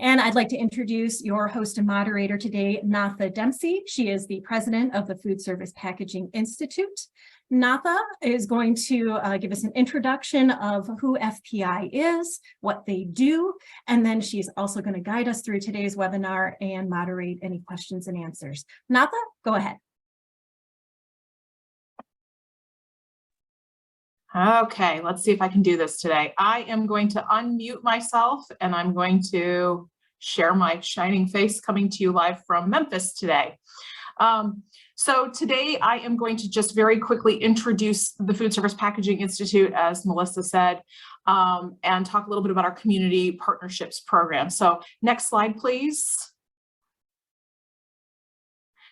And I'd like to introduce your host and moderator today, Natha Dempsey. She is the president of the Foodservice Packaging Institute. Natha is going to give us an introduction of who FPI is, what they do, and then she's also going to guide us through today's webinar and moderate any questions and answers. Natha, go ahead. Okay, let's see if I can do this today. I am going to unmute myself and I'm going to share my shining face coming to you live from Memphis today. So today I am going to just very quickly introduce the Foodservice Packaging Institute, as Melissa said, and talk a little bit about our community partnerships program. So next slide, please.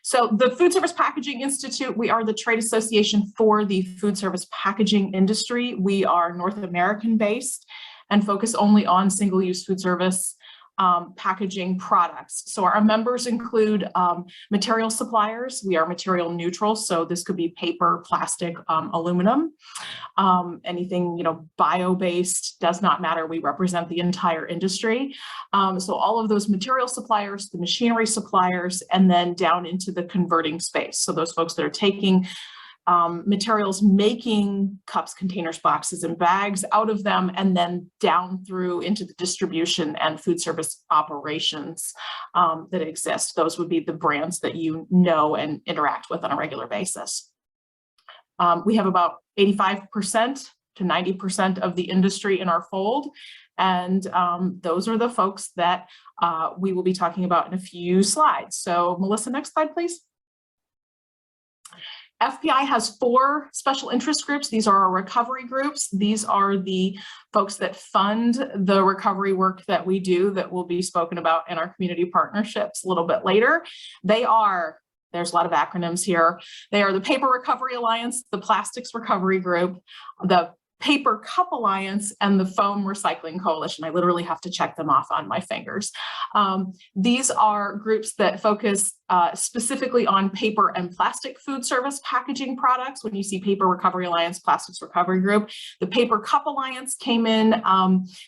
So the Foodservice Packaging Institute, we are the trade association for the food service packaging industry. We are North American based and focus only on single-use food service packaging products. So our members include material suppliers. We are material neutral, so this could be paper, plastic, aluminum, anything bio-based, does not matter. We represent the entire industry. So all of those material suppliers, the machinery suppliers, and then down into the converting space. So those folks that are taking materials, making cups, containers, boxes, and bags out of them, and then down through into the distribution and food service operations that exist. Those would be the brands that you know and interact with on a regular basis. We have about 85% to 90% of the industry in our fold, and those are the folks that we will be talking about in a few slides. So Melissa, next slide, please. FPI has 4 special interest groups. These are our recovery groups. These are the folks that fund the recovery work that we do that will be spoken about in our community partnerships a little bit later. They are, there's a lot of acronyms here. They are the Paper Recovery Alliance, the Plastics Recovery Group, the Paper Cup Alliance, and the Foam Recycling Coalition. I literally have to check them off on my fingers. These are groups that focus specifically on paper and plastic food service packaging products. When you see Paper Recovery Alliance, Plastics Recovery Group, the Paper Cup Alliance came in.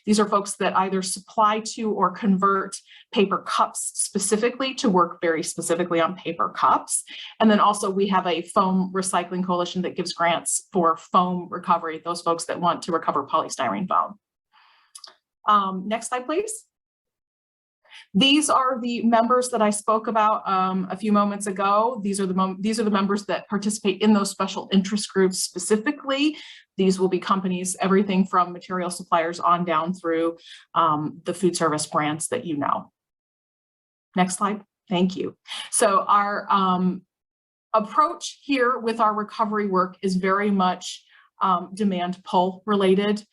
These are folks that either supply to or convert paper cups specifically to work very specifically on paper cups. And then also we have a Foam Recycling Coalition that gives grants for foam recovery, those folks that want to recover polystyrene foam. Next slide, please. These are the members that I spoke about a few moments ago. These are the members that participate in those special interest groups specifically. These will be companies, everything from material suppliers on down through the food service brands that you know. Next slide. Thank you. So our approach here with our recovery work is very much demand pull related.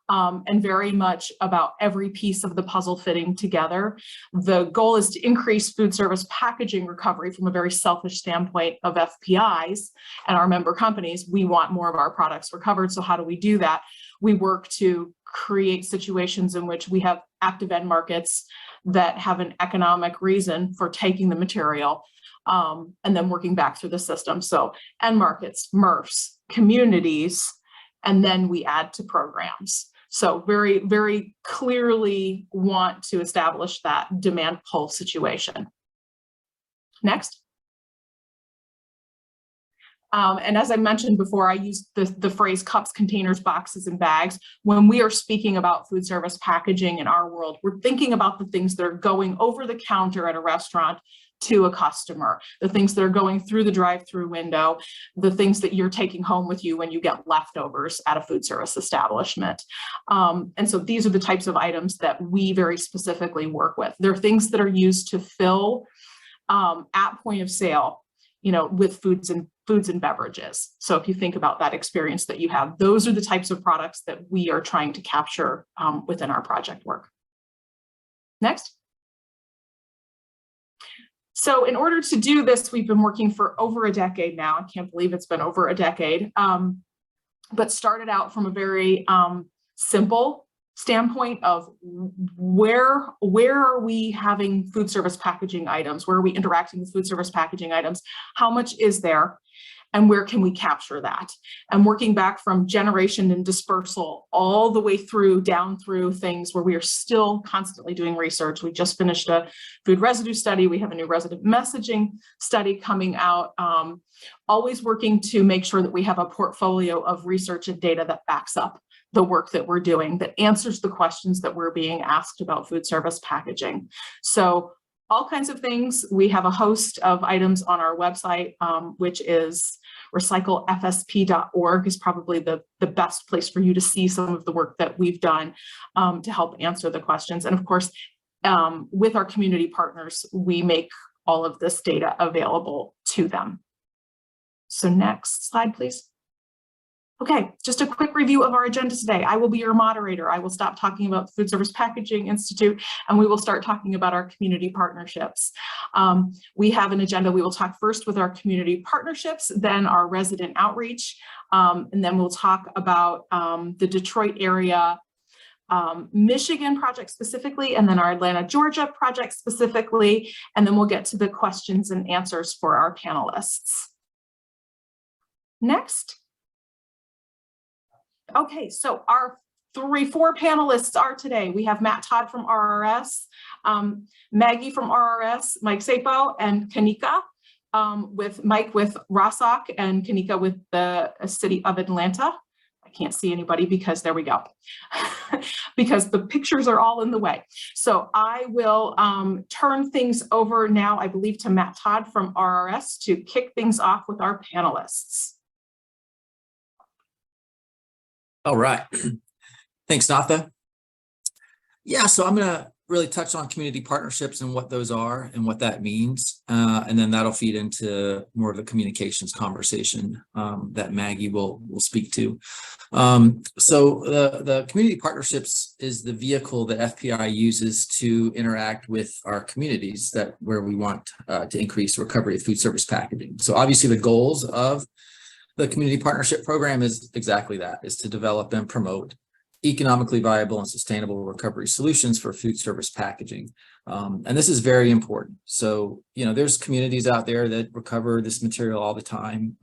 And very much about every piece of the puzzle fitting together. The goal is to increase food service packaging recovery from a very selfish standpoint of FPIs and our member companies. We want more of our products recovered. So how do we do that? We work to create situations in which we have active end markets that have an economic reason for taking the material and then working back through the system. So end markets, MRFs, communities, and then we add to programs. So very, very clearly want to establish that demand pull situation. Next. And as I mentioned before, I use the phrase cups, containers, boxes, and bags. When we are speaking about food service packaging in our world, we're thinking about the things that are going over the counter at a restaurant to a customer, the things that are going through the drive-through window, the things that you're taking home with you when you get leftovers at a food service establishment. And so these are the types of items that we very specifically work with. They're things that are used to fill at point of sale, with foods and beverages. So if you think about that experience that you have, those are the types of products that we are trying to capture within our project work. Next. So in order to do this, we've been working for over a decade now. I can't believe it's been over a decade, but started out from a very simple standpoint of where are we having food service packaging items? Where are we interacting with food service packaging items? How much is there? and where can we capture that? And working back from generation and dispersal all the way through, down through things where we are still constantly doing research. We just finished a food residue study. We have a new resident messaging study coming out. Always working to make sure that we have a portfolio of research and data that backs up the work that we're doing, that answers the questions that we're being asked about food service packaging. So all kinds of things. We have a host of items on our website, which is recyclefsp.org is probably the best place for you to see some of the work that we've done to help answer the questions. And of course, with our community partners, we make all of this data available to them. So next slide, please. Okay, just a quick review of our agenda today. I will be your moderator. I will stop talking about the Foodservice Packaging Institute, and we will start talking about our community partnerships. We have an agenda. We will talk first with our community partnerships, then our resident outreach, and then we'll talk about the Detroit area, Michigan project specifically, and then our Atlanta, Georgia project specifically, and then we'll get to the questions and answers for our panelists. Next. Okay, so our four panelists are today. We have Matt Todd from RRS, Maggie from RRS, Mike Sapo, and Kanika, with Mike with Rossock and Kanika with the City of Atlanta. I can't see anybody because there we go, because the pictures are all in the way. So I will turn things over now, I believe, to Matt Todd from RRS to kick things off with our panelists. All right. Thanks, Natha. Yeah, so I'm going to really touch on community partnerships and what those are and what that means. And then that'll feed into more of the communications conversation that Maggie will speak to. So the community partnerships is the vehicle that FPI uses to interact with our communities where we want to increase recovery of food service packaging. So obviously the goals of the community partnership program is exactly that, is to develop and promote economically viable and sustainable recovery solutions for food service packaging. And this is very important. So, there's communities out there that recover this material all the time.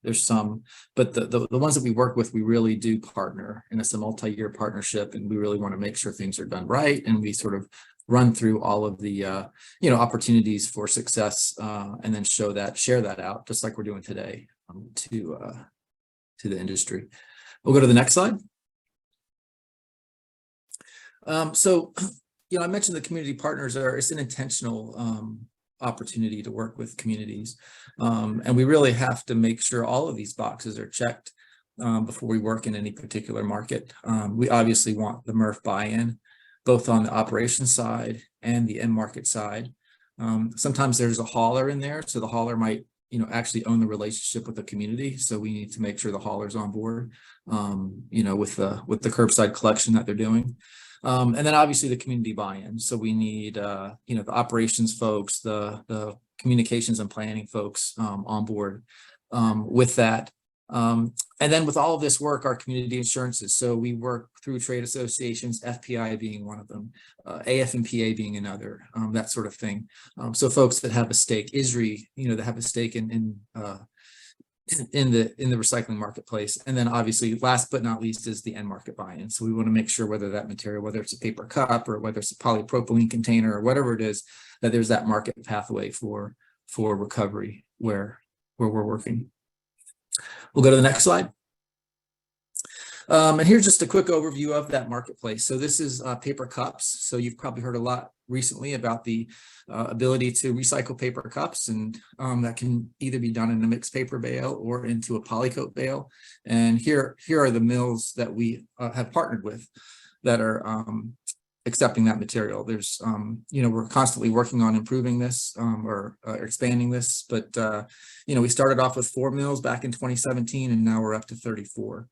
There's some, but the ones that we work with, we really do partner, and it's a multi-year partnership, and we really want to make sure things are done right. And we sort of run through all of the, opportunities for success, and then share that out, just like we're doing today, to the industry. We'll go to the next slide. So, I mentioned the community partners it's an intentional opportunity to work with communities. And we really have to make sure all of these boxes are checked before we work in any particular market. We obviously want the MRF buy-in, both on the operations side and the end market side. Sometimes there's a hauler in there, so the hauler might actually own the relationship with the community. So we need to make sure the hauler's on board, with the curbside collection that they're doing. And then obviously the community buy-in. So we need, the operations folks, the communications and planning folks on board with that. And then with all of this work, our community insurances. So we work through trade associations, FPI being one of them, AFMPA being another, that sort of thing. So folks that have a stake, ISRI, that have a stake in the recycling marketplace. And then obviously, last but not least, is the end market buy-in. So we want to make sure whether that material, whether it's a paper cup or whether it's a polypropylene container or whatever it is, that there's that market pathway for recovery where we're working. We'll go to the next slide. And here's just a quick overview of that marketplace. So this is paper cups. So you've probably heard a lot recently about the ability to recycle paper cups, and that can either be done in a mixed paper bale or into a polycoat bale. And here are the mills that we have partnered with that are accepting that material. There's, we're constantly working on improving this or expanding this, but, we started off with 4 mills back in 2017, and now we're up to 34.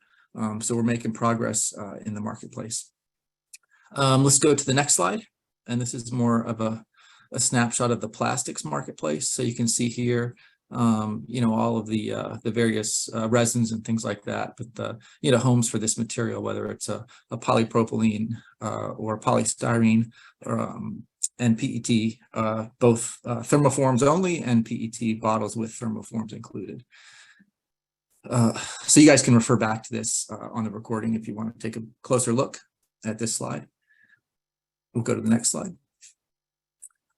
So we're making progress in the marketplace. Let's go to the next slide. And this is more of a snapshot of the plastics marketplace. So you can see here, all of the various resins and things like that, but the, homes for this material, whether it's a polypropylene or polystyrene and PET, both thermoforms only and PET bottles with thermoforms included. So you guys can refer back to this on the recording if you want to take a closer look at this slide. We'll go to the next slide.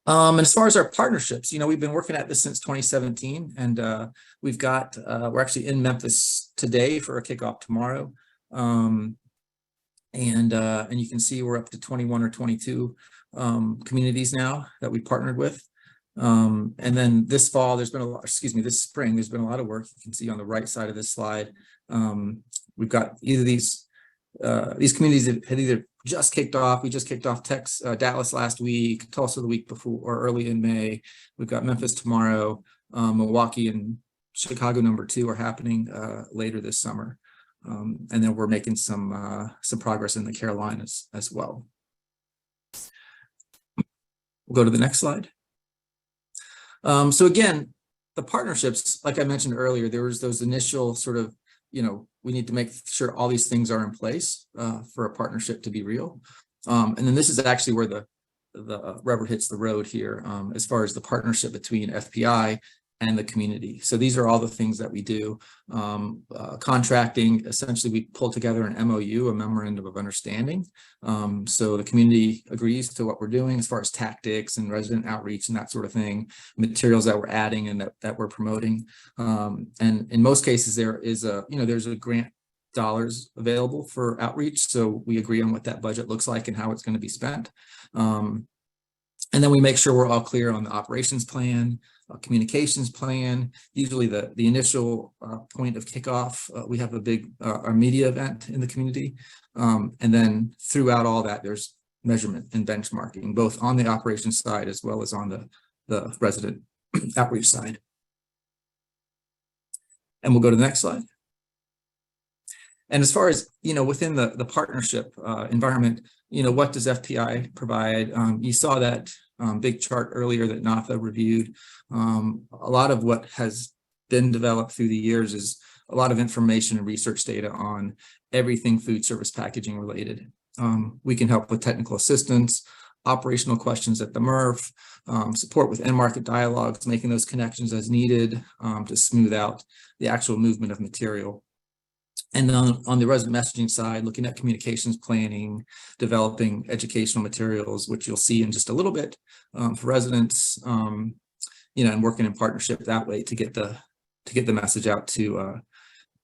And as far as our partnerships, we've been working at this since 2017, and we've got, we're actually in Memphis today for a kickoff tomorrow. And you can see we're up to 21 or 22 communities now that we partnered with. And then this fall, there's been a lot, this spring, there's been a lot of work. You can see on the right side of this slide. We've got either these communities that had either just kicked off. We just kicked off Dallas last week, Tulsa the week before, or early in May. We've got Memphis tomorrow. Milwaukee and Chicago #2 are happening later this summer. And then we're making some progress in the Carolinas as well. We'll go to the next slide. So again, the partnerships, like I mentioned earlier, there was those initial sort of, we need to make sure all these things are in place for a partnership to be real. And then this is actually where the rubber hits the road here as far as the partnership between FPI and the community. So these are all the things that we do. Contracting, essentially we pull together an MOU, a memorandum of understanding. So the community agrees to what we're doing as far as tactics and resident outreach and that sort of thing, materials that we're adding and that we're promoting. And in most cases there is there's a grant dollars available for outreach. So we agree on what that budget looks like and how it's going to be spent. And then we make sure we're all clear on the operations plan, communications plan. Usually the initial point of kickoff, we have a big our media event in the community. And then throughout all that, there's measurement and benchmarking, both on the operations side as well as on the resident outreach side. And we'll go to the next slide. And as far as, within the partnership environment, what does FPI provide? You saw that big chart earlier that Natha reviewed. A lot of what has been developed through the years is a lot of information and research data on everything food service packaging related. We can help with technical assistance, operational questions at the MRF, support with end market dialogues, making those connections as needed to smooth out the actual movement of material. And on the resident messaging side, looking at communications planning, developing educational materials, which you'll see in just a little bit for residents, and working in partnership that way to get the message out to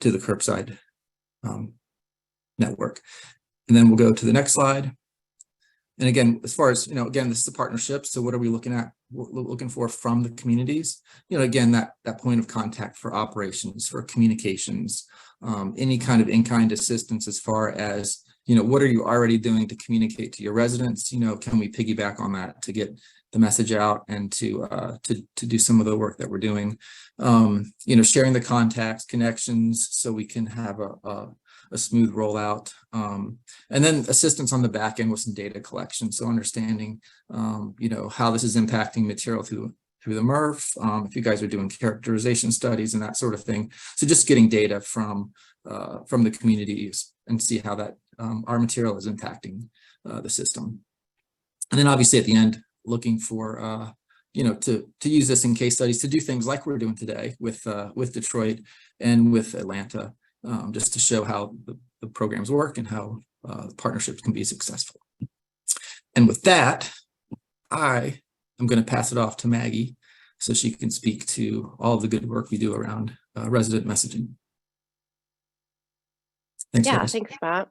the curbside network. And then we'll go to the next slide. And again, as far as, again, this is a partnership. So what are we looking at? We're looking for from the communities, again, that point of contact for operations, for communications, any kind of in-kind assistance as far as, what are you already doing to communicate to your residents? Can we piggyback on that to get the message out and to do some of the work that we're doing? Sharing the contacts, connections, so we can have a smooth rollout, and then assistance on the back end with some data collection. So understanding, how this is impacting material through the MRF, if you guys are doing characterization studies and that sort of thing. So just getting data from the communities and see how that our material is impacting the system. And then obviously at the end, looking for, to use this in case studies, to do things like we're doing today with Detroit and with Atlanta, just to show how the programs work and how partnerships can be successful. And with that, I am going to pass it off to Maggie so she can speak to all of the good work we do around resident messaging. Thanks, yeah, guys. thanks, Matt.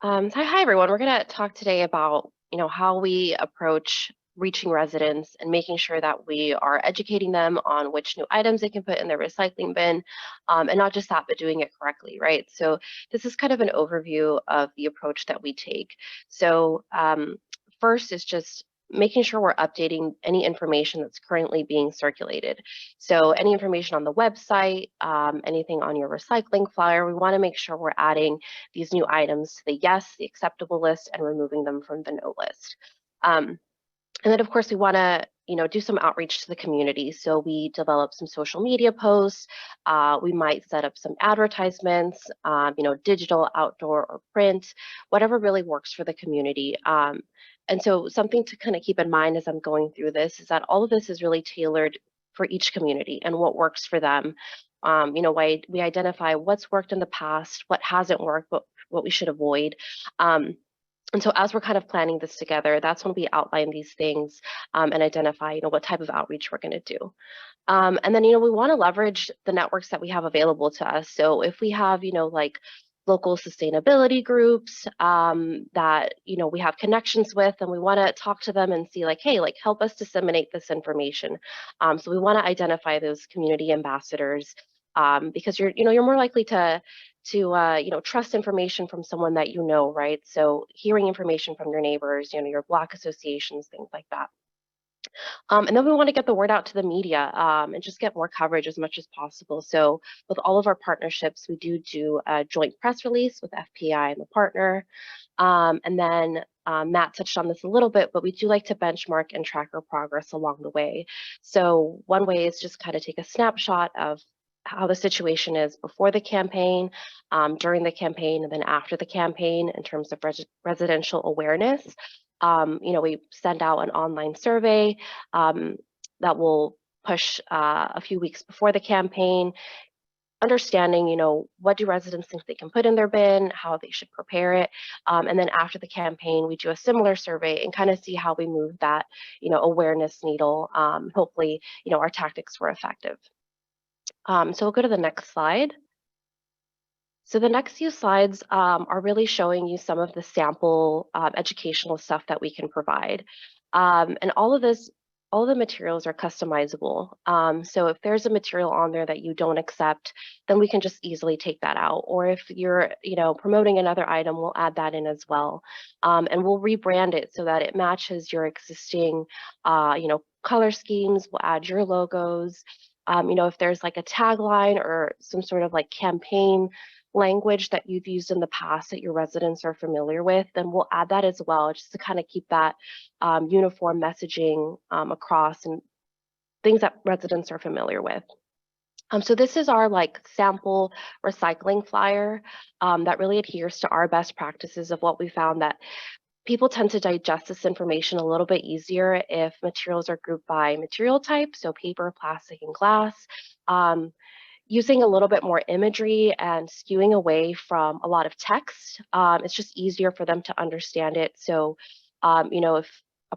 Hi, everyone. We're going to talk today about, how we approach reaching residents and making sure that we are educating them on which new items they can put in their recycling bin, and not just that, but doing it correctly, right? So this is kind of an overview of the approach that we take. So first is just making sure we're updating any information that's currently being circulated. So any information on the website, anything on your recycling flyer, we want to make sure we're adding these new items to the yes, the acceptable list, and removing them from the no list. And then of course we want to, do some outreach to the community. So we develop some social media posts. We might set up some advertisements, digital, outdoor, or print, whatever really works for the community. And so something to kind of keep in mind as I'm going through this is that all of this is really tailored for each community and what works for them. We identify what's worked in the past, what hasn't worked, what we should avoid. And so as we're kind of planning this together, that's when we outline these things and identify, what type of outreach we're going to do. And then, we want to leverage the networks that we have available to us. So if we have, like local sustainability groups that, we have connections with, and we want to talk to them and see like, hey, like help us disseminate this information. So we want to identify those community ambassadors because you're more likely to trust information from someone that right? So hearing information from your neighbors, your Black associations, things like that. And then we want to get the word out to the media and just get more coverage as much as possible. So with all of our partnerships, we do a joint press release with FPI and the partner. And then Matt touched on this a little bit, but we do like to benchmark and track our progress along the way. So one way is just kind of take a snapshot of how the situation is before the campaign, during the campaign, and then after the campaign in terms of residential awareness. We send out an online survey that will push a few weeks before the campaign, understanding, what do residents think they can put in their bin, how they should prepare it. And then after the campaign, we do a similar survey and kind of see how we move that, awareness needle. Hopefully, our tactics were effective. So we'll go to the next slide. So the next few slides are really showing you some of the sample educational stuff that we can provide. And all of the materials are customizable. So if there's a material on there that you don't accept, then we can just easily take that out. Or if you're, promoting another item, we'll add that in as well. And we'll rebrand it so that it matches your existing, color schemes. We'll add your logos. If there's like a tagline or some sort of like campaign language that you've used in the past that your residents are familiar with, then we'll add that as well, just to kind of keep that uniform messaging across and things that residents are familiar with. So this is our like sample recycling flyer that really adheres to our best practices of what we found that people tend to digest this information a little bit easier if materials are grouped by material type, so paper, plastic, and glass. Using a little bit more imagery and skewing away from a lot of text, it's just easier for them to understand it. So, if a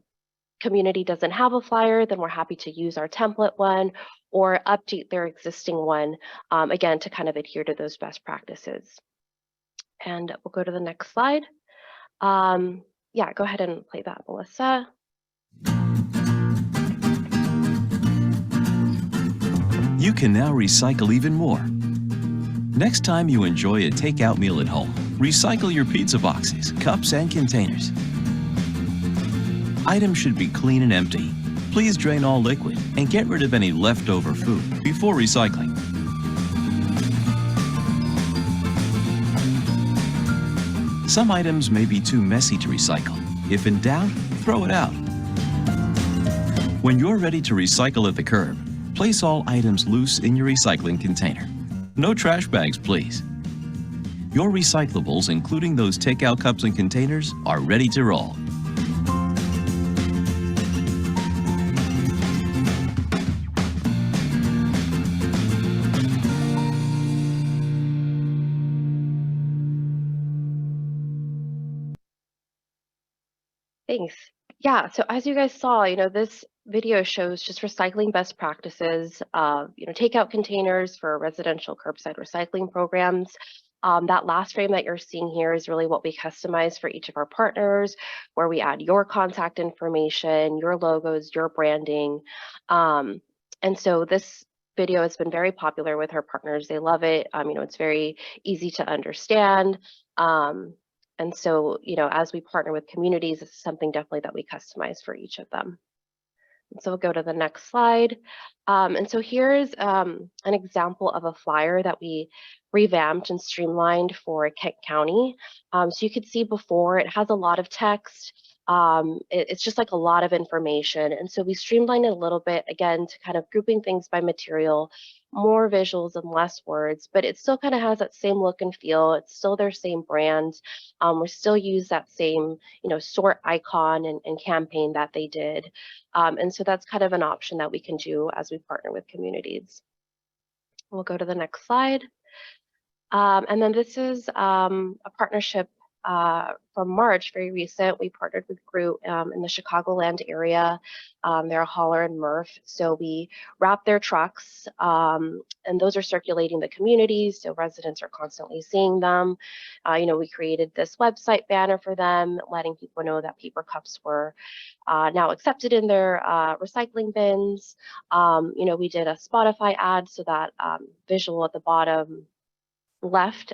community doesn't have a flyer, then we're happy to use our template one or update their existing one, again, to kind of adhere to those best practices. And we'll go to the next slide. Yeah, go ahead and play that, Melissa. You can now recycle even more. Next time you enjoy a takeout meal at home, recycle your pizza boxes, cups, and containers. Items should be clean and empty. Please drain all liquid and get rid of any leftover food before recycling. Some items may be too messy to recycle. If in doubt, throw it out. When you're ready to recycle at the curb, place all items loose in your recycling container. No trash bags, please. Your recyclables, including those takeout cups and containers, are ready to roll. Thanks. Yeah, so as you guys saw, this video shows just recycling best practices, takeout containers for residential curbside recycling programs. That last frame that you're seeing here is really what we customize for each of our partners, where we add your contact information, your logos, your branding. And so this video has been very popular with our partners. They love it. It's very easy to understand. And so, as we partner with communities, this is something definitely that we customize for each of them. And so we'll go to the next slide. And so here's an example of a flyer that we revamped and streamlined for Kent County. So you could see before it has a lot of text. It's just like a lot of information. And so we streamlined it a little bit, again, to kind of grouping things by material, more visuals and less words, but it still kind of has that same look and feel. It's still their same brand. We still use that same, sort icon and campaign that they did. And so that's kind of an option that we can do as we partner with communities. We'll go to the next slide. And then this is a partnership from March, very recent. We partnered with Groot in the Chicagoland area. They're a hauler and MRF. So we wrap their trucks and those are circulating the communities. So residents are constantly seeing them. We created this website banner for them, letting people know that paper cups were now accepted in their recycling bins. We did a Spotify ad, so that visual at the bottom left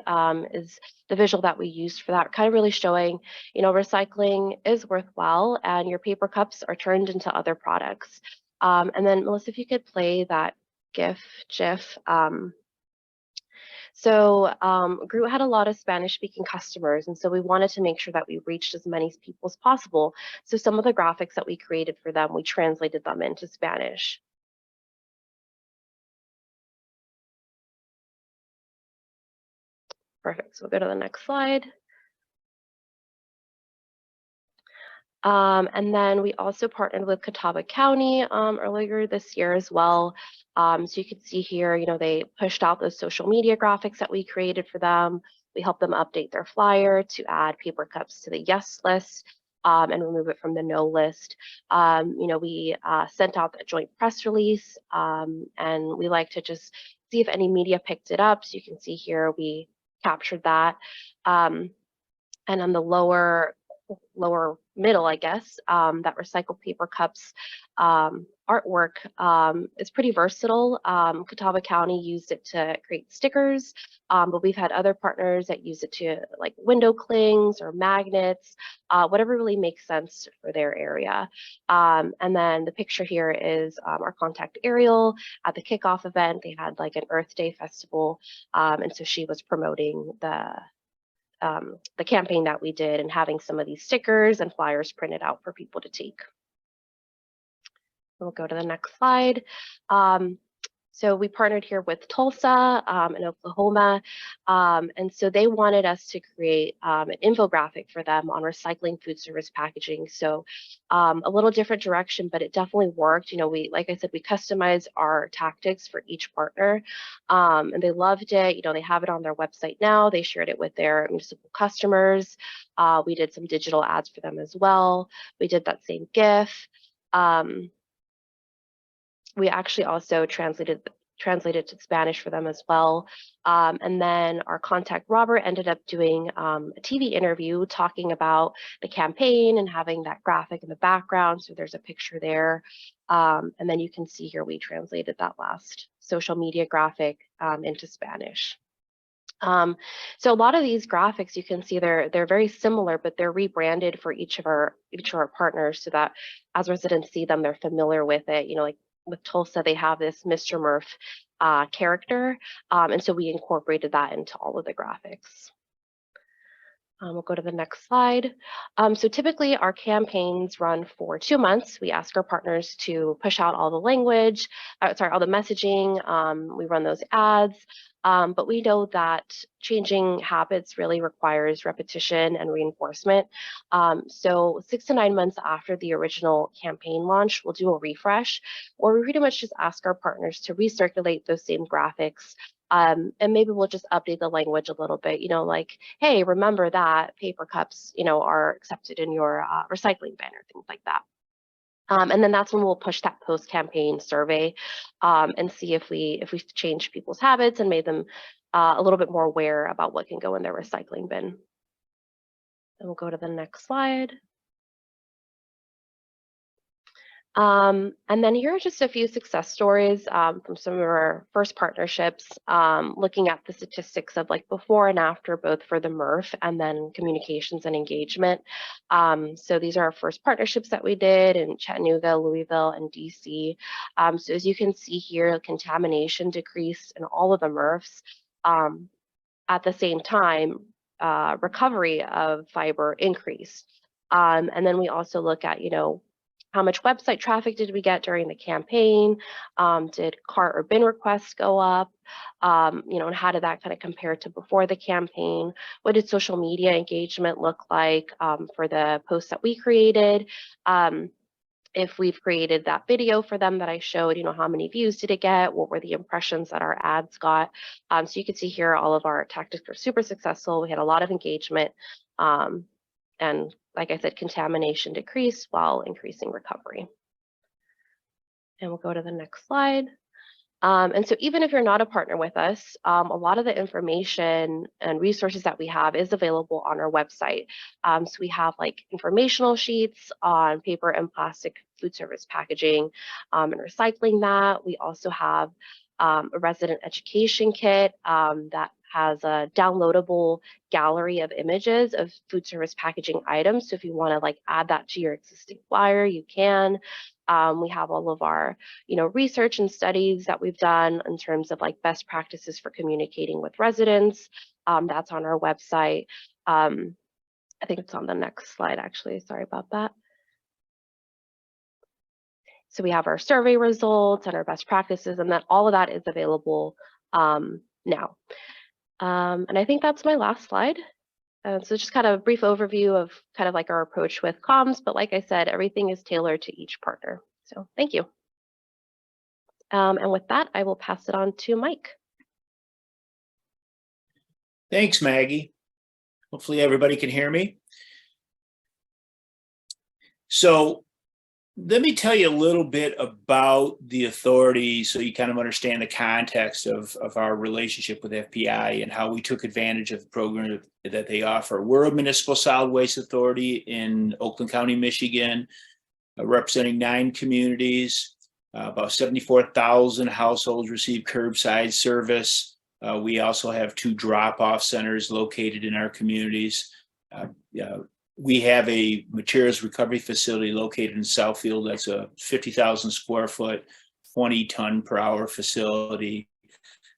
is the visual that we used for that, kind of really showing, recycling is worthwhile and your paper cups are turned into other products. And then Melissa, if you could play that GIF. Groot had a lot of Spanish speaking customers, and so we wanted to make sure that we reached as many people as possible. So some of the graphics that we created for them, we translated them into Spanish. Perfect. So we'll go to the next slide. And then we also partnered with Catawba County earlier this year as well. So you can see here, they pushed out those social media graphics that we created for them. We helped them update their flyer to add paper cups to the yes list and remove it from the no list. We sent out a joint press release and we like to just see if any media picked it up. So you can see here, we captured that. And on the lower middle, I guess, that recycled paper cups artwork is pretty versatile. Catawba County used it to create stickers, but we've had other partners that use it to like window clings or magnets, whatever really makes sense for their area. And then the picture here is our contact Ariel at the kickoff event. They had like an Earth Day festival, and so she was promoting the campaign that we did and having some of these stickers and flyers printed out for people to take. We'll go to the next slide. So we partnered here with Tulsa in Oklahoma. And so they wanted us to create an infographic for them on recycling food service packaging. So a little different direction, but it definitely worked. Like I said, we customized our tactics for each partner and they loved it. They have it on their website now. They shared it with their municipal customers. We did some digital ads for them as well. We did that same GIF. We actually also translated to Spanish for them as well. And then our contact Robert ended up doing a TV interview talking about the campaign and having that graphic in the background. So there's a picture there. And then you can see here, we translated that last social media graphic into Spanish. So a lot of these graphics, you can see they're very similar, but they're rebranded for each of our partners so that as residents see them, they're familiar with it. Like with Tulsa, they have this Mr. Murph character, and so we incorporated that into all of the graphics. We'll go to the next slide. So typically our campaigns run for 2 months. We ask our partners to push out all the language, all the messaging. We run those ads. But we know that changing habits really requires repetition and reinforcement. So 6 to 9 months after the original campaign launch, we'll do a refresh, or we pretty much just ask our partners to recirculate those same graphics. And maybe we'll just update the language a little bit, like, hey, remember that paper cups, are accepted in your recycling bin or things like that. And then that's when we'll push that post-campaign survey and see if we've changed people's habits and made them a little bit more aware about what can go in their recycling bin. And we'll go to the next slide. And then here are just a few success stories from some of our first partnerships, looking at the statistics of like before and after, both for the MRF and then communications and engagement. So these are our first partnerships that we did in Chattanooga, Louisville, and DC. So as you can see here, contamination decreased in all of the MRFs. At the same time, recovery of fiber increased. And then we also look at, how much website traffic did we get during the campaign? Did cart or bin requests go up? And how did that kind of compare to before the campaign? What did social media engagement look like for the posts that we created? And if we've created that video for them that I showed, how many views did it get? What were the impressions that our ads got? So you can see here, all of our tactics were super successful. We had a lot of engagement. And like I said, contamination decreased while increasing recovery. And we'll go to the next slide. And so even if you're not a partner with us, a lot of the information and resources that we have is available on our website. So we have like informational sheets on paper and plastic food service packaging and recycling that. We also have a resident education kit that has a downloadable gallery of images of food service packaging items. So if you want to like add that to your existing flyer, you can. We have all of our, research and studies that we've done in terms of like best practices for communicating with residents. That's on our website. I think it's on the next slide, actually. Sorry about that. So we have our survey results and our best practices, and that all of that is available now. And I think that's my last slide. So just kind of a brief overview of kind of like our approach with comms, but like I said, everything is tailored to each partner. So thank you. And with that, I will pass it on to Mike. Thanks, Maggie. Hopefully everybody can hear me. So let me tell you a little bit about the authority so you kind of understand the context of our relationship with FPI and how we took advantage of the program that they offer. We're a municipal solid waste authority in Oakland County, Michigan, representing 9 communities. About 74,000 households receive curbside service. We also have 2 drop-off centers located in our communities. We have a materials recovery facility located in Southfield. That's a 50,000 square foot, 20 ton per hour facility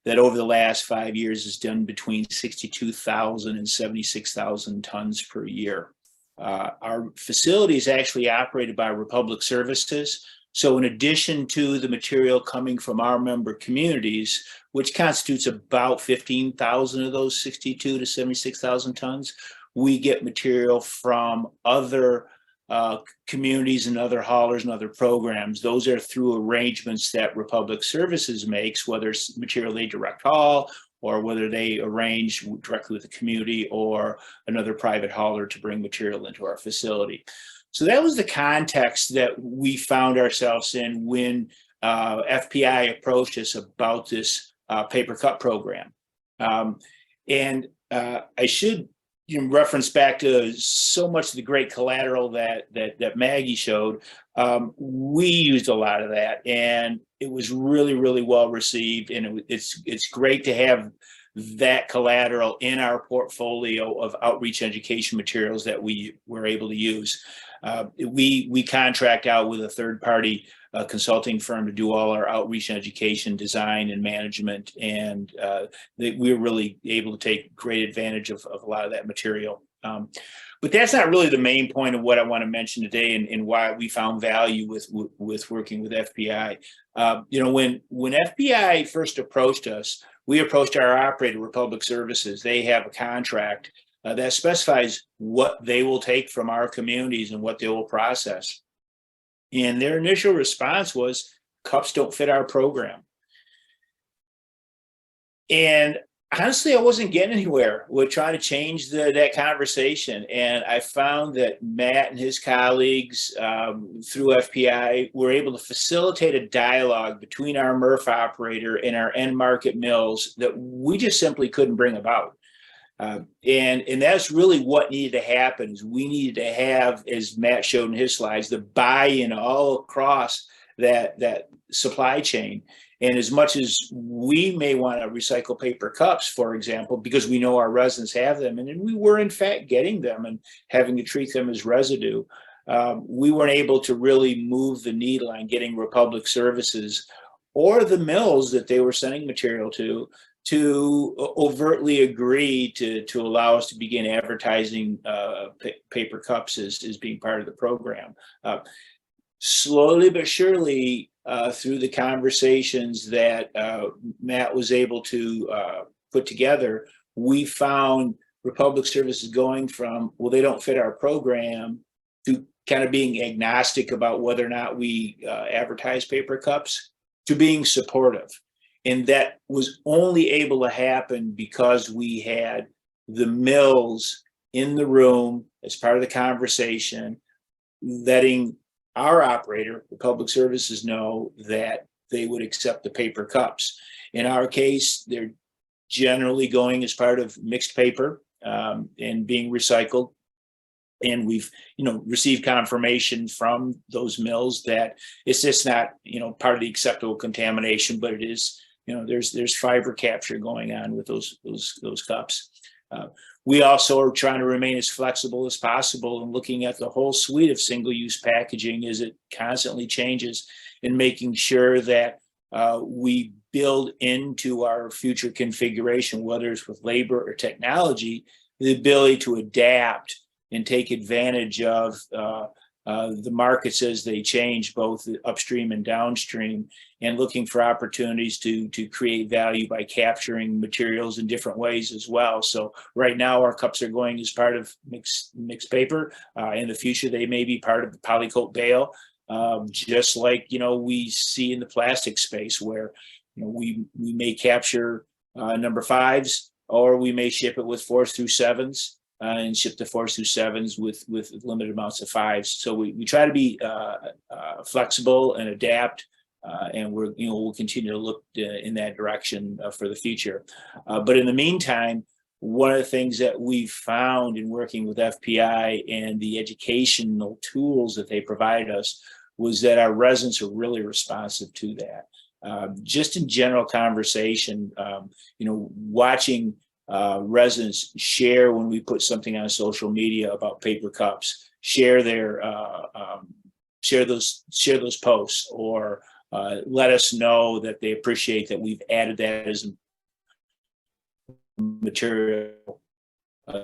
that over the last 5 years has done between 62,000 and 76,000 tons per year. Our facility is actually operated by Republic Services. So in addition to the material coming from our member communities, which constitutes about 15,000 of those 62 to 76,000 tons, we get material from other communities and other haulers and other programs. Those are through arrangements that Republic Services makes, whether it's material they direct haul or whether they arrange directly with the community or another private hauler to bring material into our facility. So that was the context that we found ourselves in when FPI approached us about this paper cup program. I should reference back to so much of the great collateral that Maggie showed. We used a lot of that, and it was really, really well received. And it's great to have that collateral in our portfolio of outreach education materials that we were able to use. We contract out with a third-party consulting firm to do all our outreach and education design and management, and we're really able to take great advantage of a lot of that material. But that's not really the main point of what I want to mention today, and why we found value with working with FPI. When FPI first approached us, we approached our operator, Republic Services. They have a contract that specifies what they will take from our communities and what they will process. And their initial response was, cups don't fit our program. And honestly, I wasn't getting anywhere with trying to change that conversation. And I found that Matt and his colleagues through FPI were able to facilitate a dialogue between our MRF operator and our end market mills that we just simply couldn't bring about. And that's really what needed to happen. Is we needed to have, as Matt showed in his slides, the buy-in all across that supply chain. And as much as we may want to recycle paper cups, for example, because we know our residents have them, and we were in fact getting them and having to treat them as residue, we weren't able to really move the needle on getting Republic Services or the mills that they were sending material to overtly agree to allow us to begin advertising paper cups as being part of the program. Slowly but surely, through the conversations that Matt was able to put together, we found Republic Services going from, well, they don't fit our program, to kind of being agnostic about whether or not we advertise paper cups to being supportive. And that was only able to happen because we had the mills in the room as part of the conversation, letting our operator, the public services, know that they would accept the paper cups. In our case, they're generally going as part of mixed paper and being recycled. And we've, received confirmation from those mills that it's just not, part of the acceptable contamination, but it is, there's fiber capture going on with those cups. We also are trying to remain as flexible as possible and looking at the whole suite of single-use packaging as it constantly changes, and making sure that we build into our future configuration, whether it's with labor or technology, the ability to adapt and take advantage of the markets as they change, both upstream and downstream, and looking for opportunities to create value by capturing materials in different ways as well. So right now our cups are going as part of mixed paper. In the future, they may be part of the polycoat bale, just like, we see in the plastic space where, we may capture number 5s, or we may ship it with 4s through 7s. And ship the 4s through 7s with limited amounts of 5s. So we try to be flexible and adapt, and we'll continue to look in that direction for the future. But in the meantime, one of the things that we've found in working with FPI and the educational tools that they provide us was that our residents are really responsive to that. Just in general conversation, watching residents share when we put something on social media about paper cups, share those posts, or let us know that they appreciate that we've added that as material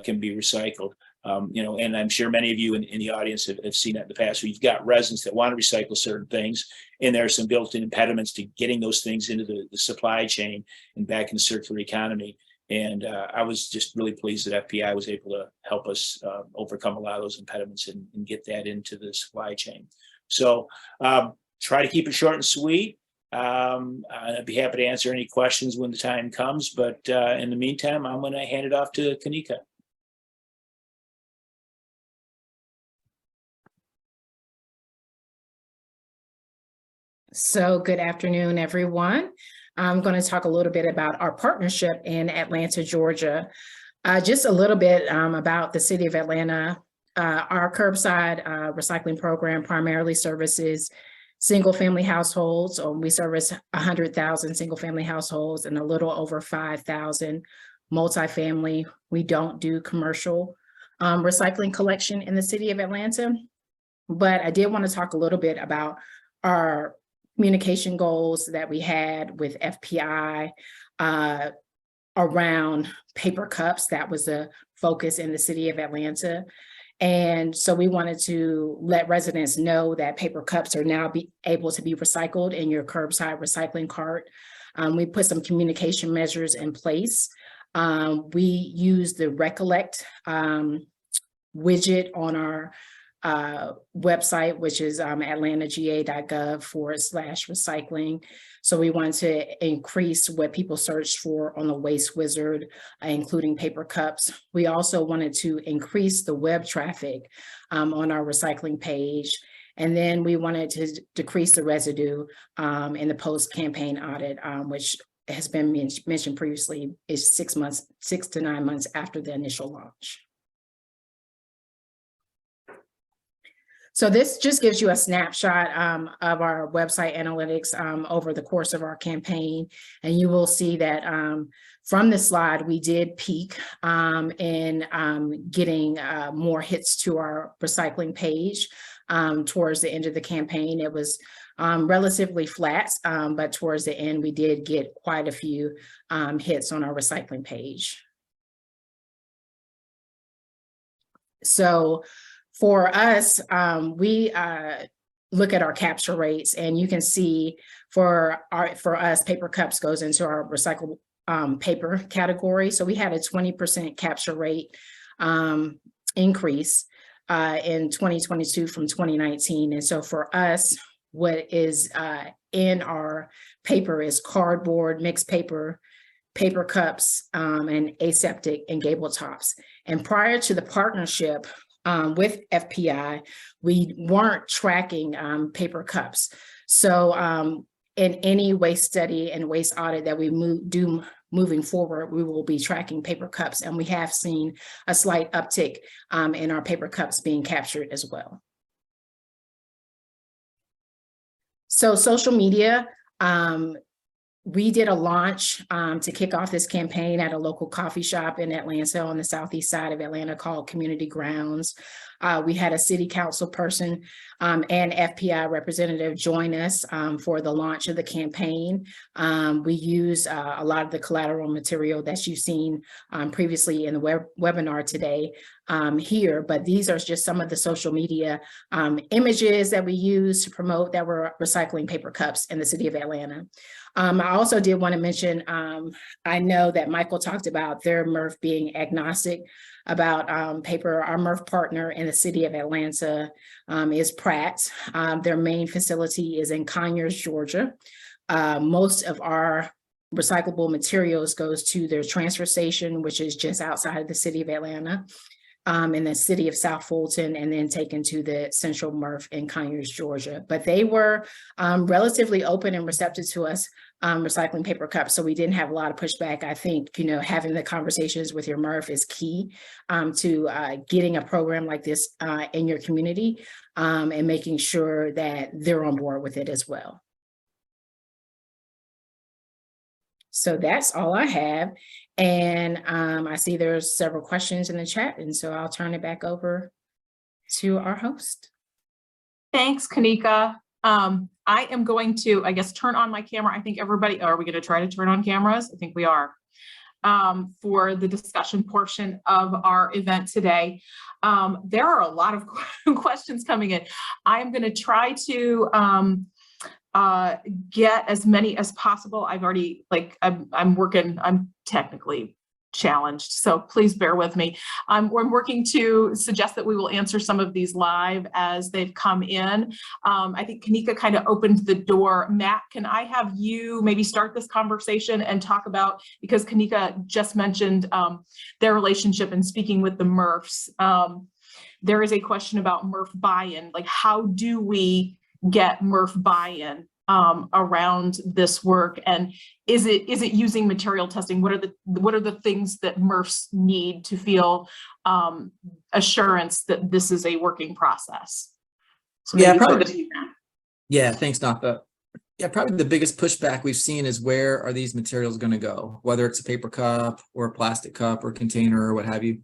can be recycled. And I'm sure many of you in the audience have seen that in the past, where you've got residents that want to recycle certain things, and there are some built-in impediments to getting those things into the supply chain and back in the circular economy. And I was just really pleased that FPI was able to help us overcome a lot of those impediments and get that into the supply chain. So try to keep it short and sweet. I'd be happy to answer any questions when the time comes. But in the meantime, I'm going to hand it off to Kanika. So good afternoon, everyone. I'm going to talk a little bit about our partnership in Atlanta, Georgia. Just a little bit about the city of Atlanta. Our curbside recycling program primarily services single-family households. We service 100,000 single-family households and a little over 5,000 multifamily. We don't do commercial recycling collection in the city of Atlanta, but I did want to talk a little bit about our communication goals that we had with FPI around paper cups. That was a focus in the city of Atlanta. And so we wanted to let residents know that paper cups are now able to be recycled in your curbside recycling cart. We put some communication measures in place. We use the Recollect widget on our website, which is atlantagA.gov/recycling. So we want to increase what people search for on the Waste Wizard, including paper cups. We also wanted to increase the web traffic on our recycling page. And then we wanted to decrease the residue in the post-campaign audit, which has been mentioned previously, is 6 to 9 months after the initial launch. So this just gives you a snapshot of our website analytics over the course of our campaign. And you will see that from this slide, we did peak in getting more hits to our recycling page towards the end of the campaign. It was relatively flat, but towards the end, we did get quite a few hits on our recycling page. So for us, we look at our capture rates, and you can see for us, paper cups goes into our recycled paper category. So we had a 20% capture rate increase in 2022 from 2019. And so for us, what is in our paper is cardboard, mixed paper, paper cups, and aseptic and gable tops. And prior to the partnership with FPI, we weren't tracking paper cups. So in any waste study and waste audit that we do moving forward, we will be tracking paper cups, and we have seen a slight uptick in our paper cups being captured as well. So social media, we did a launch to kick off this campaign at a local coffee shop in Atlanta on the southeast side of Atlanta called Community Grounds. We had a city council person and FPI representative join us for the launch of the campaign. We used a lot of the collateral material that you've seen previously in the webinar today here, but these are just some of the social media images that we use to promote that we're recycling paper cups in the city of Atlanta. I also did want to mention, I know that Michael talked about their MRF being agnostic about paper. Our MRF partner in the city of Atlanta is Pratt. Their main facility is in Conyers, Georgia. Most of our recyclable materials goes to their transfer station, which is just outside of the city of Atlanta, in the city of South Fulton, and then taken to the central MRF in Conyers, Georgia. But they were relatively open and receptive to us recycling paper cups, so we didn't have a lot of pushback. I think, you know, having the conversations with your MRF is key to getting a program like this in your community and making sure that they're on board with it as well. So that's all I have. And I see there's several questions in the chat, and so I'll turn it back over to our host. Thanks, Kanika. I am going to, I guess, turn on my camera. I think everybody, are we going to try to turn on cameras? I think we are, for the discussion portion of our event today. There are a lot of questions coming in. I'm going to try to get as many as possible. I've already, I'm technically challenged, so please bear with me. I'm working to suggest that we will answer some of these live as they've come in. I think Kanika kind of opened the door. Matt, can I have you maybe start this conversation and talk about, because Kanika just mentioned their relationship and speaking with the MRFs. There is a question about MRF buy-in, like how do we get MRF buy-in around this work, and is it using material testing? What are the things that MRFs need to feel assurance that this is a working process? So yeah, thanks, Natha. Yeah, probably the biggest pushback we've seen is, where are these materials going to go, whether it's a paper cup or a plastic cup or container or what have you.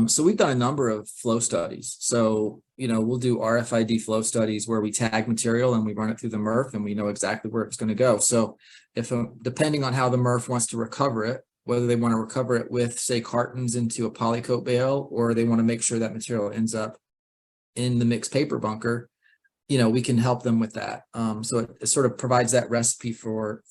So we've done a number of flow studies. So, you know, we'll do RFID flow studies where we tag material and we run it through the MRF and we know exactly where it's going to go. So if depending on how the MRF wants to recover it, whether they want to recover it with, say, cartons into a polycoat bale, or they want to make sure that material ends up in the mixed paper bunker, you know, we can help them with that. So it sort of provides that recipe for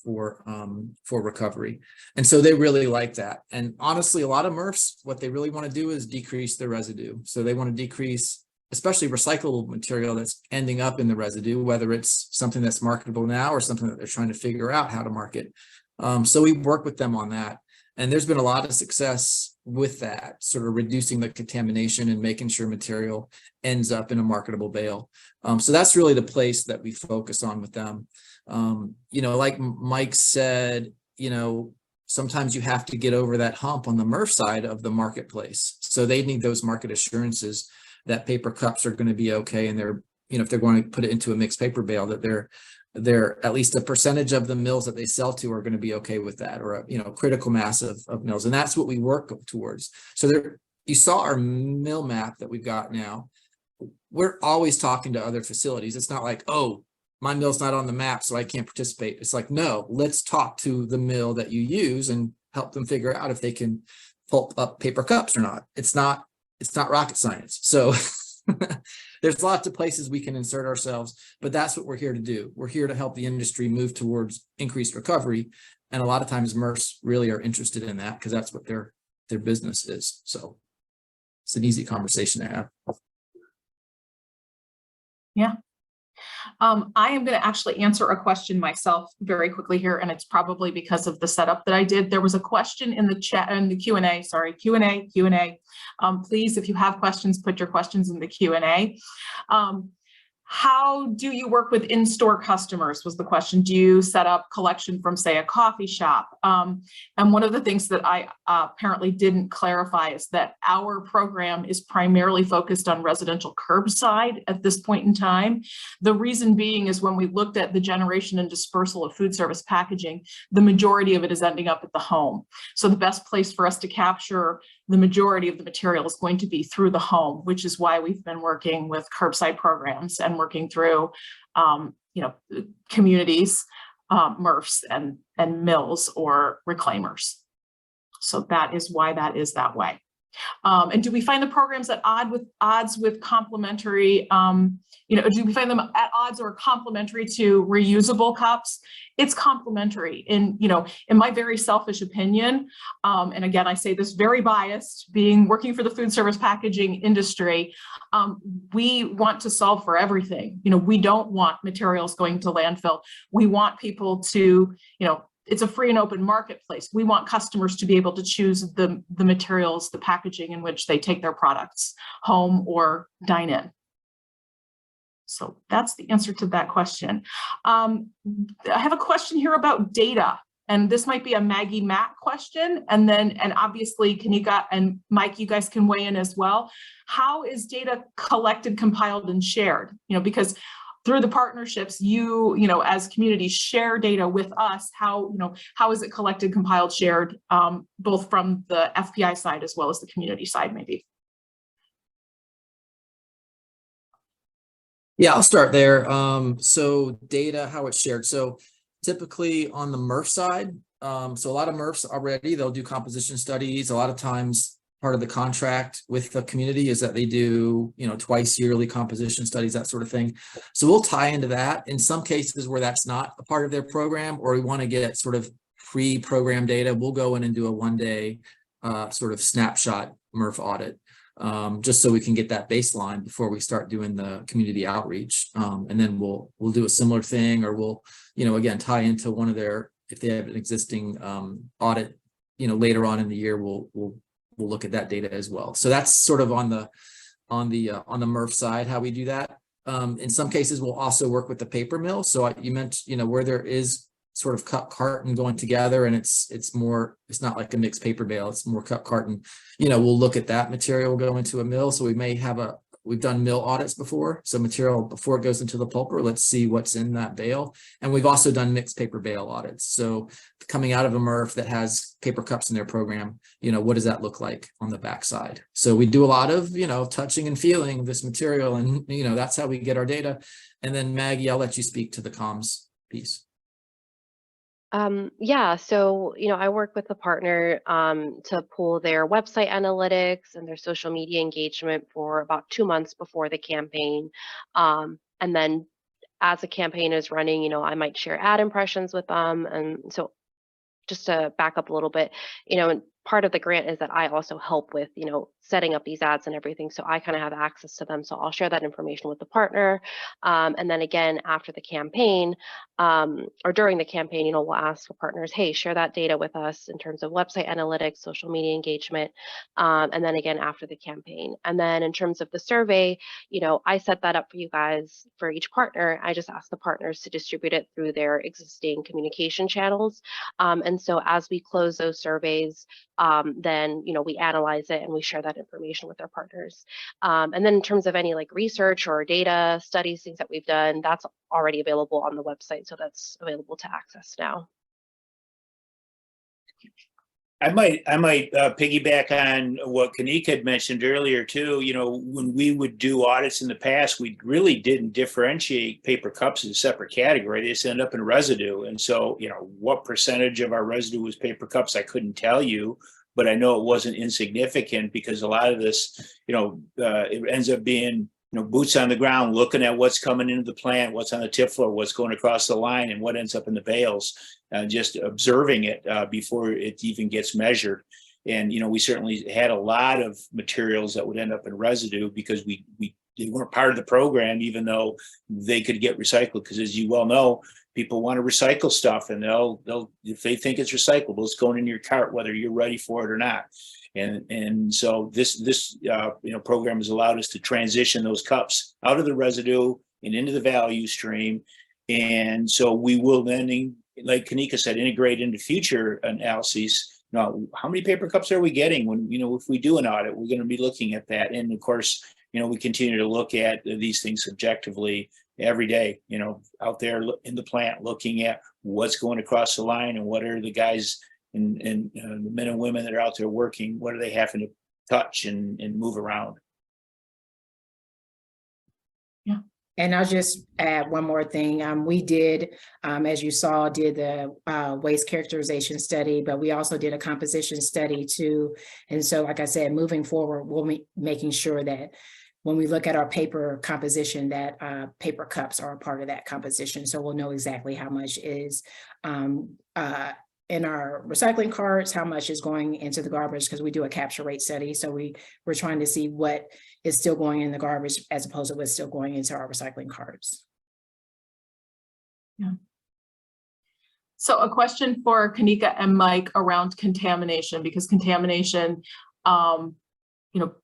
recovery. And so they really like that. And honestly, a lot of MRFs, what they really want to do is decrease the residue. So they want to decrease, especially recyclable material that's ending up in the residue, whether it's something that's marketable now or something that they're trying to figure out how to market. So we work with them on that. And there's been a lot of success with that, sort of reducing the contamination and making sure material ends up in a marketable bale. So that's really the place that we focus on with them. You know, like Mike said, you know, sometimes you have to get over that hump on the MRF side of the marketplace. So they need those market assurances that paper cups are going to be okay. And they're, you know, if they're going to put it into a mixed paper bale, that they're at least a percentage of the mills that they sell to are going to be okay with that, or a, you know, critical mass of mills. And that's what we work towards. So there, you saw our mill map that we've got now. We're always talking to other facilities. It's not like, oh, my mill's not on the map, so I can't participate. It's like, no, let's talk to the mill that you use and help them figure out if they can pulp up paper cups or not. It's not rocket science. So there's lots of places we can insert ourselves, but that's what we're here to do. We're here to help the industry move towards increased recovery. And a lot of times MRFs really are interested in that because that's what their business is. So it's an easy conversation to have. Yeah. I am going to actually answer a question myself very quickly here, and it's probably because of the setup that I did. There was a question in the chat, in the Q&A, sorry, Q&A. Please, if you have questions, put your questions in the Q&A. How do you work with in-store customers was the question. Do you set up collection from, say, a coffee shop? And one of the things that I apparently didn't clarify is that our program is primarily focused on residential curbside at this point in time. The reason being is when we looked at the generation and dispersal of food service packaging, the majority of it is ending up at the home. So the best place for us to capture the majority of the material is going to be through the home, which is why we've been working with curbside programs and working through, communities, MRFs and mills or reclaimers. So that is why that is that way. And do we find the programs at odds with complementary, do we find them at odds or complementary to reusable cups? It's complementary in my very selfish opinion. And again, I say this very biased, working for the food service packaging industry. We want to solve for everything. We don't want materials going to landfill. We want people to, it's a free and open marketplace. We want customers to be able to choose the materials, the packaging in which they take their products home or dine in. So that's the answer to that question. I have a question here about data, and this might be a Maggie Matt question. And obviously Kanika and Mike, you guys can weigh in as well. How is data collected, compiled, and shared? Because through the partnerships, as communities share data with us, how is it collected, compiled, shared, both from the FPI side as well as the community side, maybe? Yeah, I'll start there. So data, how it's shared. So typically on the MRF side, so a lot of MRFs already, they'll do composition studies. A lot of times part of the contract with the community is that they do, twice yearly composition studies, that sort of thing. So we'll tie into that. In some cases where that's not a part of their program, or we want to get sort of pre-program data, we'll go in and do a one-day sort of snapshot MRF audit. Just so we can get that baseline before we start doing the community outreach. And then we'll do a similar thing, or we'll, again, tie into one of their, if they have an existing audit, later on in the year, we'll look at that data as well. So that's sort of on the MRF side, how we do that. In some cases, we'll also work with the paper mill. So you mentioned, where there is sort of cut carton going together, and it's not like a mixed paper bale, it's more cut carton. We'll look at that material go into a mill. So we may have we've done mill audits before. So material before it goes into the pulper, let's see what's in that bale. And we've also done mixed paper bale audits. So coming out of a MRF that has paper cups in their program, what does that look like on the backside? So we do a lot of, touching and feeling this material, and, that's how we get our data. And then Maggie, I'll let you speak to the comms piece. Yeah, so, I work with a partner to pull their website analytics and their social media engagement for about 2 months before the campaign. And then as the campaign is running, I might share ad impressions with them. And so just to back up a little bit, part of the grant is that I also help with, setting up these ads and everything. So I kind of have access to them. So I'll share that information with the partner. And then again, after the campaign, or during the campaign, we'll ask the partners, hey, share that data with us in terms of website analytics, social media engagement. And then again, after the campaign. And then in terms of the survey, I set that up for you guys for each partner. I just ask the partners to distribute it through their existing communication channels. And so as we close those surveys, then, we analyze it and we share that information with our partners. And then in terms of any research or data studies, things that we've done, that's already available on the website. So that's available to access now. I might piggyback on what Kanika had mentioned earlier too. When we would do audits in the past, we really didn't differentiate paper cups as a separate category. They just ended up in residue. And so, what percentage of our residue was paper cups, I couldn't tell you, but I know it wasn't insignificant, because a lot of this, it ends up being, boots on the ground, looking at what's coming into the plant, what's on the tip floor, what's going across the line, and what ends up in the bales, just observing it before it even gets measured. And, we certainly had a lot of materials that would end up in residue because we they weren't part of the program, even though they could get recycled. Because as you well know, people want to recycle stuff, and they'll if they think it's recyclable, it's going in your cart, whether you're ready for it or not. And so this program has allowed us to transition those cups out of the residue and into the value stream. And so we will then, like Kanika said, integrate into future analyses. Now, how many paper cups are we getting when, if we do an audit, we're going to be looking at that. And of course, we continue to look at these things subjectively every day, out there in the plant, looking at what's going across the line and what are the guys and the men and women that are out there working, what are they having to touch and move around. Yeah. And I'll just add one more thing. We did, as you saw, did the waste characterization study, but we also did a composition study too. And so, like I said, moving forward, we'll be making sure that when we look at our paper composition, that paper cups are a part of that composition. So we'll know exactly how much is in our recycling carts, how much is going into the garbage, because we do a capture rate study. So we're trying to see what is still going in the garbage as opposed to what's still going into our recycling carts. Yeah. So a question for Kanika and Mike around contamination, because contamination,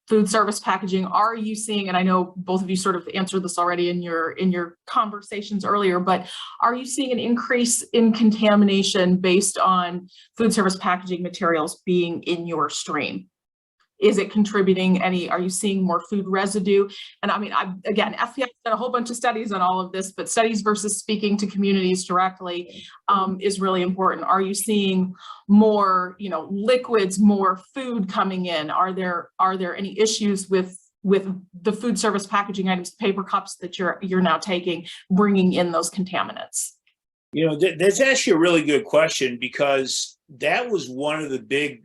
food service packaging, are you seeing, and I know both of you sort of answered this already in your conversations earlier, but are you seeing an increase in contamination based on food service packaging materials being in your stream? Is it contributing are you seeing more food residue? And I mean, again, FPI did a whole bunch of studies on all of this, but studies versus speaking to communities directly is really important. Are you seeing more, liquids, more food coming in? Are there any issues with the food service packaging items, paper cups that you're now taking, bringing in those contaminants? That's actually a really good question, because that was one of the big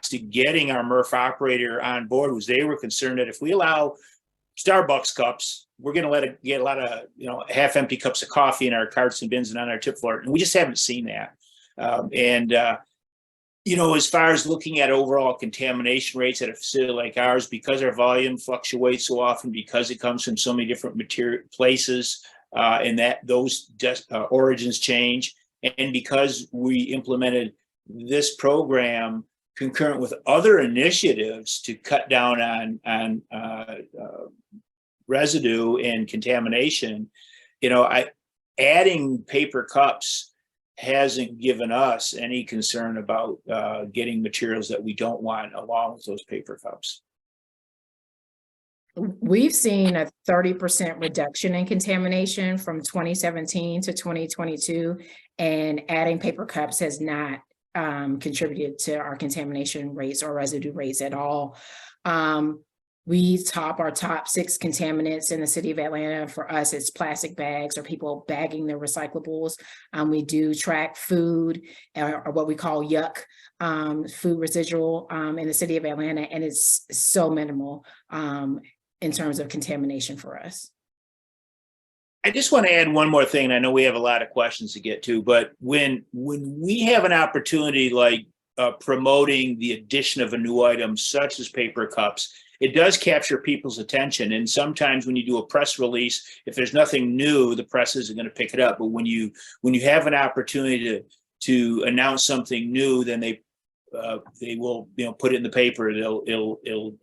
to getting our MRF operator on board, was they were concerned that if we allow Starbucks cups, we're going to get a lot of half empty cups of coffee in our carts and bins and on our tip floor, and we just haven't seen that. As far as looking at overall contamination rates at a facility like ours, because our volume fluctuates so often, because it comes from so many different material places, and that those origins change. And because we implemented this program concurrent with other initiatives to cut down on residue and contamination, adding paper cups hasn't given us any concern about getting materials that we don't want along with those paper cups. We've seen a 30% reduction in contamination from 2017 to 2022, and adding paper cups has not contributed to our contamination rates or residue rates at all. We top our top 6 contaminants in the city of Atlanta. For us, it's plastic bags or people bagging their recyclables. We do track food or what we call yuck, food residual in the city of Atlanta, and it's so minimal in terms of contamination for us. I just want to add one more thing, and I know we have a lot of questions to get to, but when we have an opportunity like promoting the addition of a new item such as paper cups, it does capture people's attention. And sometimes when you do a press release, if there's nothing new, the press isn't going to pick it up. But when you have an opportunity to announce something new, then they will put it in the paper. It'll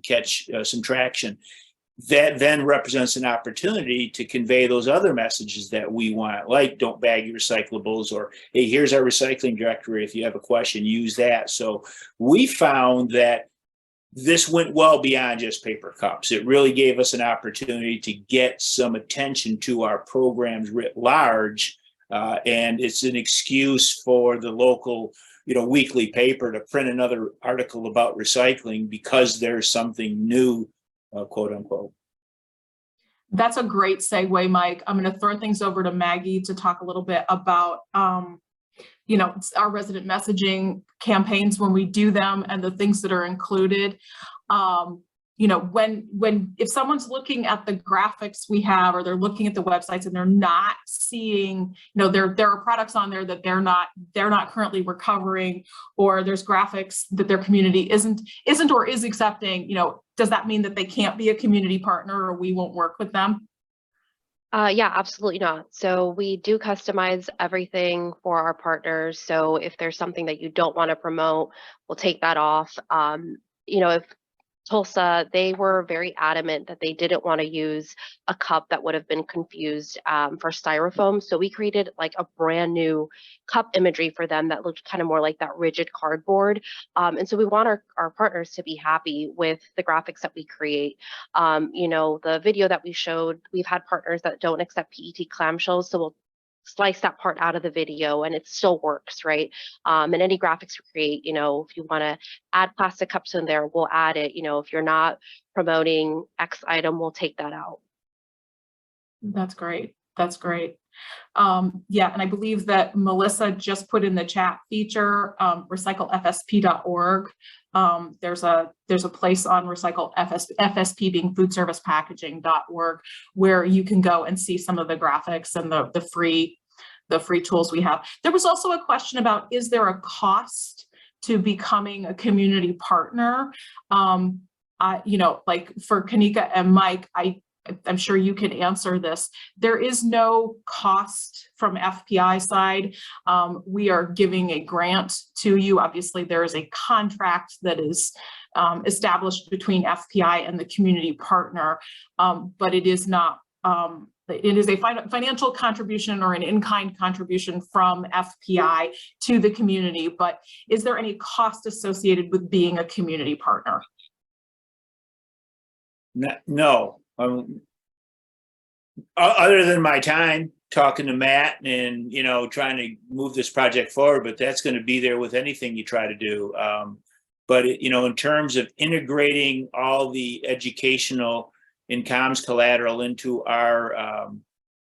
catch some traction. That then represents an opportunity to convey those other messages that we want, like don't bag your recyclables, or hey, here's our recycling directory. If you have a question, use that. So we found that this went well beyond just paper cups. It really gave us an opportunity to get some attention to our programs writ large, and it's an excuse for the local weekly paper to print another article about recycling because there's something new, quote unquote. That's a great segue, Mike. I'm going to throw things over to Maggie to talk a little bit about, our resident messaging campaigns when we do them and the things that are included. you know, if someone's looking at the graphics we have, or they're looking at the websites and they're not seeing, you know, there are products on there that they're not currently recovering, or there's graphics that their community isn't or is accepting, you know, does that mean that they can't be a community partner, or we won't work with them? Yeah, absolutely not. So we do customize everything for our partners. So if there's something that you don't want to promote, we'll take that off. You know, if Tulsa, they were very adamant that they didn't want to use a cup that would have been confused for styrofoam. So we created like a brand new cup imagery for them that looked kind of more like that rigid cardboard. And so we want our partners to be happy with the graphics that we create. You know, the video that we showed, we've had partners that don't accept PET clamshells. So we'll slice that part out of the video and it still works, right? And any graphics we create, you know, if you want to add plastic cups in there, we'll add it. You know, if you're not promoting X item, we'll take that out. That's great. That's great. Yeah, and I believe that Melissa just put in the chat feature, recyclefsp.org. There's a place on FSP being foodservicepackaging.org, where you can go and see some of the graphics and the free tools we have. There was also a question about, is there a cost to becoming a community partner? You know, like for Kanika and Mike, I'm sure you can answer this. There is no cost from FPI side. We are giving a grant to you. Obviously, there is a contract that is established between FPI and the community partner, but it is not. It is a financial contribution or an in-kind contribution from FPI to the community. But is there any cost associated with being a community partner? No. Other than my time talking to Matt and, you know, trying to move this project forward, but that's going to be there with anything you try to do. But you know, in terms of integrating all the educational and comms collateral into our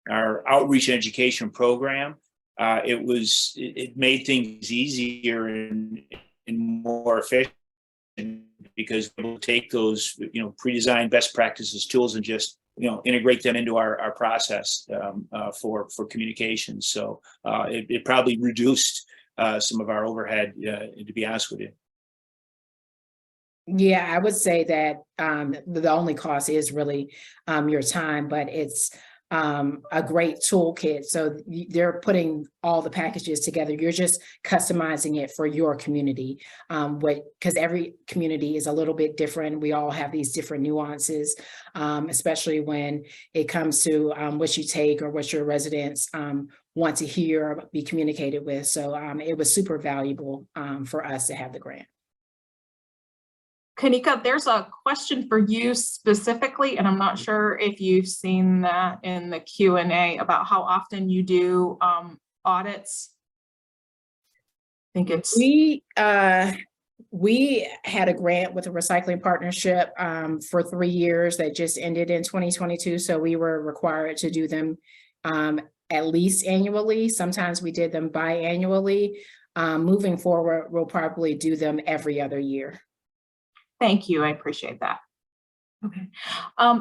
outreach and education program, it made things easier and more efficient, because we'll take those, you know, pre-designed best practices tools and just, you know, integrate them into our process for communications. So it probably reduced some of our overhead, to be honest with you. Yeah, I would say that the only cost is really your time, but it's a great toolkit. So they're putting all the packages together. You're just customizing it for your community, because every community is a little bit different. We all have these different nuances, especially when it comes to what you take or what your residents want to hear or be communicated with. So it was super valuable for us to have the grant. Kanika, there's a question for you specifically, and I'm not sure if you've seen that in the Q&A about how often you do audits. I think it's... We had a grant with a recycling partnership for 3 years that just ended in 2022. So we were required to do them at least annually. Sometimes we did them biannually. Moving forward, we'll probably do them every other year. Thank you. I appreciate that. Okay.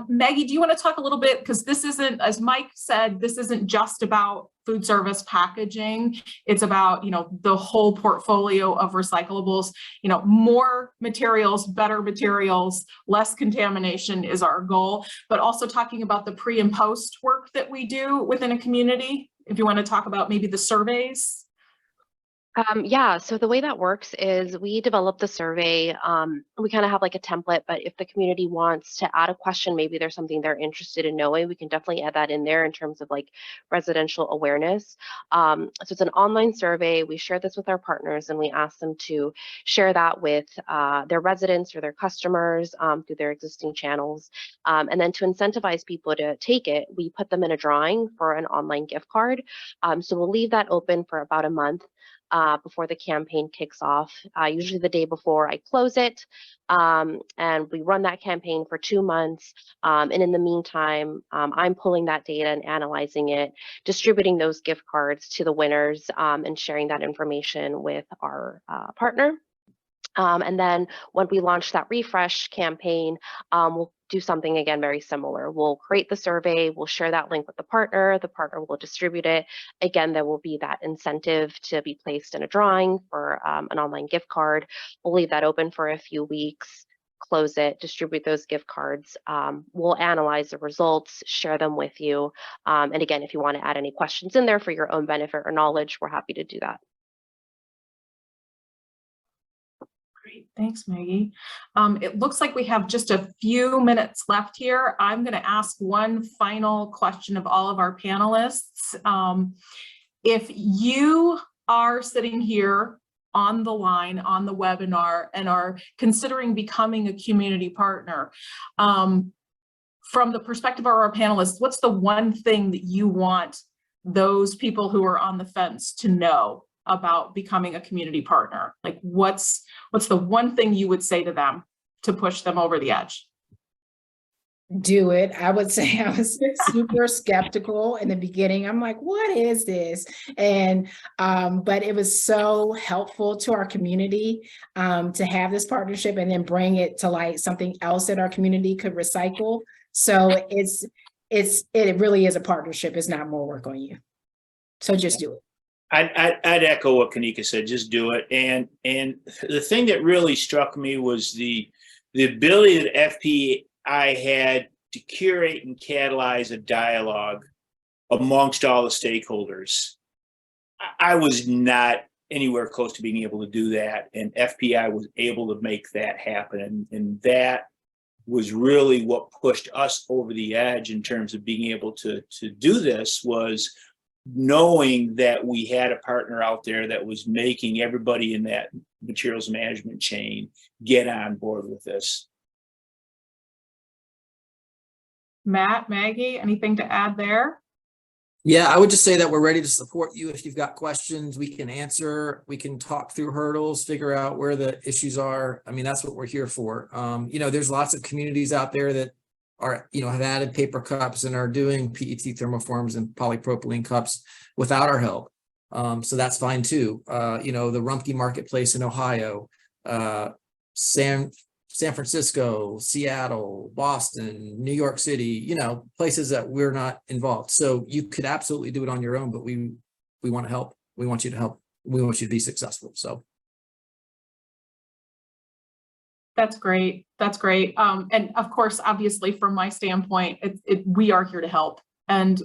Maggie, do you want to talk a little bit, because this isn't, as Mike said, this isn't just about food service packaging. It's about, you know, the whole portfolio of recyclables, you know, more materials, better materials, less contamination is our goal, but also talking about the pre and post work that we do within a community. If you want to talk about maybe the surveys. Yeah, so the way that works is we develop the survey. We kind of have like a template, but if the community wants to add a question, maybe there's something they're interested in knowing, we can definitely add that in there in terms of like residential awareness. So it's an online survey. We share this with our partners and we ask them to share that with their residents or their customers through their existing channels. And then to incentivize people to take it, we put them in a drawing for an online gift card. So we'll leave that open for about a month before the campaign kicks off. Usually the day before I close it, and we run that campaign for 2 months. And in the meantime, I'm pulling that data and analyzing it, distributing those gift cards to the winners, and sharing that information with our partner. And then when we launch that refresh campaign, we'll do something again very similar. We'll create the survey, we'll share that link with the partner will distribute it. Again, there will be that incentive to be placed in a drawing for an online gift card. We'll leave that open for a few weeks, close it, distribute those gift cards. We'll analyze the results, share them with you. And again, if you want to add any questions in there for your own benefit or knowledge, we're happy to do that. Great, thanks, Maggie. It looks like we have just a few minutes left here. I'm going to ask one final question of all of our panelists. If you are sitting here on the line, on the webinar, and are considering becoming a community partner, from the perspective of our panelists, what's the one thing that you want those people who are on the fence to know about becoming a community partner? Like, what's the one thing you would say to them to push them over the edge? Do it. I would say I was super skeptical in the beginning. I'm like, what is this? And but it was so helpful to our community to have this partnership and then bring it to like something else that our community could recycle. So it really is a partnership. It's not more work on you. So just do it. I'd echo what Kanika said. Just do it. And the thing that really struck me was the ability that FPI had to curate and catalyze a dialogue amongst all the stakeholders. I was not anywhere close to being able to do that, and FPI was able to make that happen. And that was really what pushed us over the edge in terms of being able to do this, was knowing that we had a partner out there that was making everybody in that materials management chain get on board with this. Matt, Maggie, anything to add there? Yeah, I would just say that we're ready to support you. If you've got questions, we can answer, we can talk through hurdles, figure out where the issues are. I mean, that's what we're here for. There's lots of communities out there that are, have added paper cups and are doing PET thermoforms and polypropylene cups without our help. So that's fine too. The Rumpke Marketplace in Ohio, San Francisco, Seattle, Boston, New York City, places that we're not involved. So you could absolutely do it on your own, but we want to help. We want you to help. We want you to be successful. So. That's great. That's great. And of course, obviously, from my standpoint, we are here to help. And,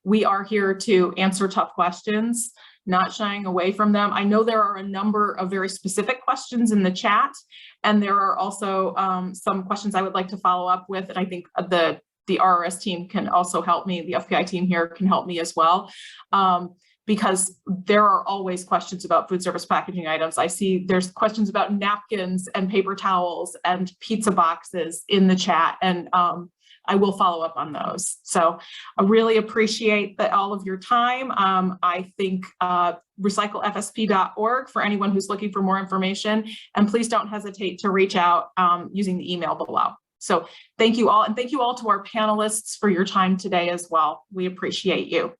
we are here to answer tough questions, not shying away from them. I know there are a number of very specific questions in the chat, and there are also some questions I would like to follow up with. And I think the RRS team can also help me. The FPI team here can help me as well. Because there are always questions about food service packaging items. I see there's questions about napkins and paper towels and pizza boxes in the chat, and I will follow up on those. So I really appreciate all of your time. I think recyclefsp.org for anyone who's looking for more information, and please don't hesitate to reach out using the email below. So thank you all, and thank you all to our panelists for your time today as well. We appreciate you.